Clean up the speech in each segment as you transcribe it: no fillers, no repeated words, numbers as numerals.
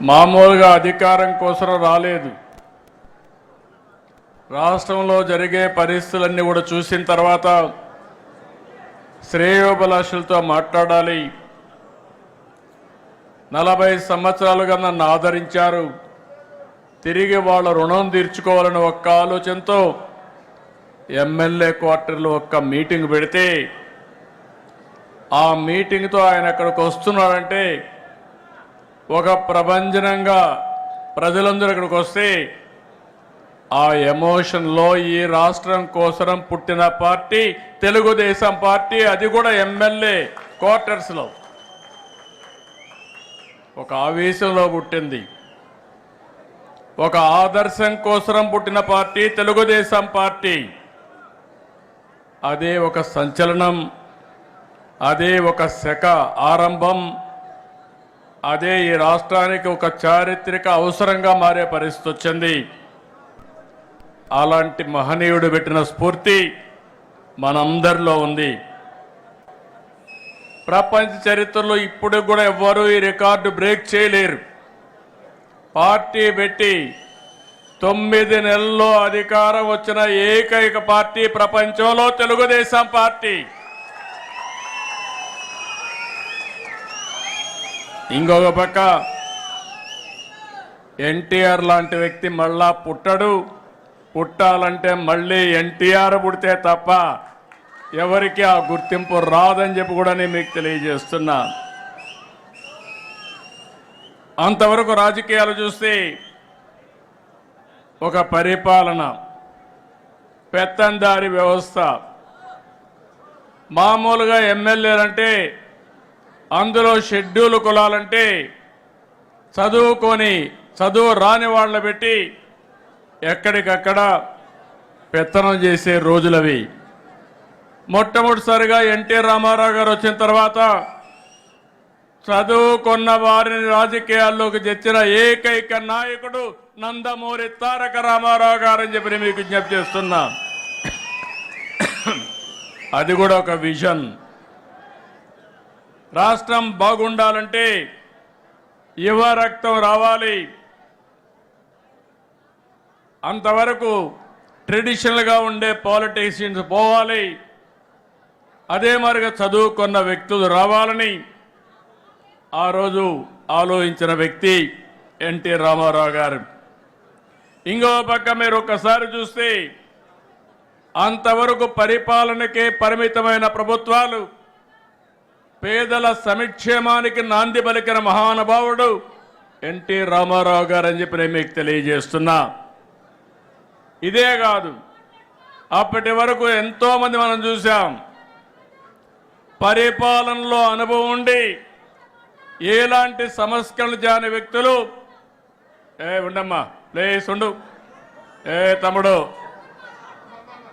మామూలుగా అధికారం కోసం రాలేదు. రాష్ట్రంలో జరిగే పరిస్థితులన్నీ కూడా చూసిన తర్వాత శ్రేయోభిలాషులతో మాట్లాడాలి. 40 సంవత్సరాలుగా నన్ను ఆదరించారు, తిరిగి వాళ్ళ రుణం తీర్చుకోవాలని ఒక్క ఆలోచనతో ఎమ్మెల్యే క్వార్టర్లో ఒక్క మీటింగ్ పెడితే ఆ మీటింగ్తో ఆయన అక్కడికి వస్తున్నాడంటే ఒక ప్రభంజనంగా ప్రజలందరూ ఇక్కడికి వస్తే ఆ ఎమోషన్లో ఈ రాష్ట్రం కోసం పుట్టిన పార్టీ తెలుగుదేశం పార్టీ, అది కూడా ఎమ్మెల్యే క్వార్టర్స్లో ఒక ఆవేశంలో పుట్టింది. ఒక ఆదర్శం కోసం పుట్టిన పార్టీ తెలుగుదేశం పార్టీ. అదే ఒక సంచలనం, అదే ఒక శక ఆరంభం, అదే ఈ రాష్ట్రానికి ఒక చారిత్రక అవసరంగా మారే పరిస్థితి వచ్చింది. అలాంటి మహనీయుడు పెట్టిన స్ఫూర్తి మనందరిలో ఉంది. ప్రపంచ చరిత్రలో ఇప్పుడు కూడా ఎవ్వరూ ఈ రికార్డు బ్రేక్ చేయలేరు. పార్టీ పెట్టి 9 నెలల్లో అధికారం వచ్చిన ఏకైక పార్టీ ప్రపంచంలో తెలుగుదేశం పార్టీ. ఇంకొక పక్క ఎన్టీఆర్ లాంటి వ్యక్తి మళ్ళా పుట్టడు, పుట్టాలంటే మళ్ళీ ఎన్టీఆర్ పుడితే తప్ప ఎవరికి ఆ గుర్తింపు రాదని చెప్పి కూడా నేను మీకు తెలియజేస్తున్నా. అంతవరకు రాజకీయాలు చూస్తే ఒక పరిపాలన, పెత్తందారి వ్యవస్థ. మామూలుగా ఎమ్మెల్యేలంటే అందులో షెడ్యూల్ కులాలంటే చదువు రాని వాళ్ళ పెట్టి ఎక్కడికక్కడ పెత్తనం చేసే రోజులవి. మొట్టమొదటిసారిగా ఎన్టీ రామారావు గారు వచ్చిన తర్వాత చదువుకున్న వారిని రాజకీయాల్లోకి తెచ్చిన ఏకైక నాయకుడు నందమూరి తారక రామారావు గారు అని చెప్పి మీకు విజ్ఞప్తి చేస్తున్నా. అది కూడా ఒక విజన్. రాష్ట్రం బాగుండాలంటే యువ రక్తం రావాలి. అంతవరకు ట్రెడిషనల్గా ఉండే పాలిటిషియన్స్ పోవాలి. అదే మరిగా చదువుకున్న వ్యక్తులు రావాలని ఆ రోజు ఆలోచించిన వ్యక్తి ఎన్టీ రామారావు గారు. ఇంకో పక్క మీరు ఒక్కసారి చూస్తే అంతవరకు పరిపాలనకే పరిమితమైన ప్రభుత్వాలు పేదల సంక్షేమానికి నాంది పలికిన మహానుభావుడు ఎన్టీ రామారావు గారు అని చెప్పి నేను మీకు తెలియజేస్తున్నా. ఇదే కాదు, అప్పటి వరకు ఎంతోమంది మనం చూసాం పరిపాలనలో అనుభవం ఉండి ఎలాంటి సంస్కరణలు చేయని వ్యక్తులు. ఉండమ్మా, ప్లీజ్ ఉండు.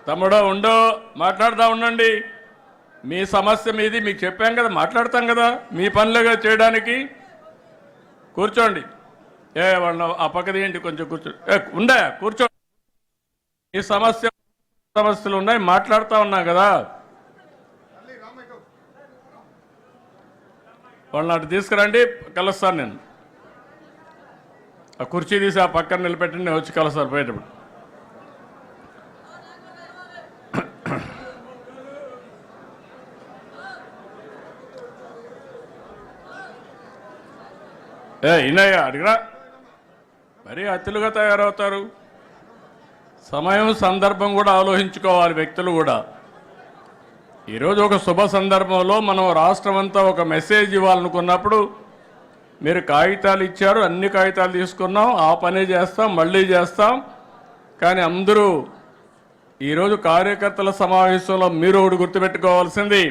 తమ్ముడు ఉండు, మాట్లాడుతూ ఉండండి. మీ సమస్య మీది, మీకు చెప్పాం కదా, మాట్లాడతాం కదా, మీ పనులుగా చేయడానికి. కూర్చోండి. వాళ్ళ ఆ పక్కది ఏంటి, కొంచెం కూర్చో. కూర్చోండి. ఈ సమస్యలు ఉన్నాయి, మాట్లాడుతూ ఉన్నాం కదా. వాళ్ళని అటు తీసుకురండి, కలుస్తాను నేను. ఆ కుర్చీ తీసి ఆ పక్కన నిలబెట్టండి, నేను వచ్చి కలుస్తాను బయటప్పుడు. ఇన్నయ్యా అడిగినా మరీ అత్తులుగా తయారవుతారు. సమయం సందర్భం కూడా ఆలోచించుకోవాలి వ్యక్తులు కూడా. ఈరోజు ఒక శుభ సందర్భంలో మనం రాష్ట్రం అంతా ఒక మెసేజ్ ఇవ్వాలనుకున్నప్పుడు మీరు కాగితాలు ఇచ్చారు, అన్ని కాగితాలు తీసుకున్నాం, ఆ పని చేస్తాం, మళ్ళీ చేస్తాం. కానీ అందరూ ఈరోజు కార్యకర్తల సమావేశంలో మీరు ఒకటి గుర్తుపెట్టుకోవాల్సింది,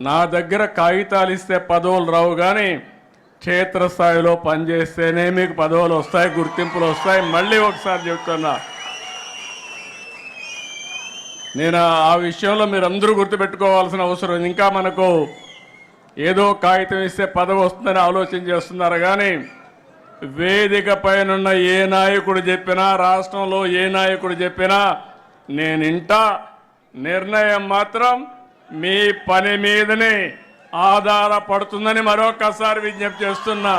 నా దగ్గర కాగితాలు ఇస్తే పదవులు రావు, కానీ క్షేత్రస్థాయిలో పనిచేస్తేనే మీకు పదవులు వస్తాయి, గుర్తింపులు వస్తాయి. మళ్ళీ ఒకసారి చెప్తున్నా, నేను ఆ విషయంలో మీరందరూ గుర్తుపెట్టుకోవాల్సిన అవసరం. ఇంకా మనకు ఏదో కాగితం ఇస్తే పదవి వస్తుందని ఆలోచన చేస్తున్నారు, కానీ వేదిక పైన ఏ నాయకుడు చెప్పినా, రాష్ట్రంలో ఏ నాయకుడు చెప్పినా నేనింటా. నిర్ణయం మాత్రం మీ పని మీదనే ఆధారపడుతుందని మరొకసారి విజ్ఞప్తి చేస్తున్నా.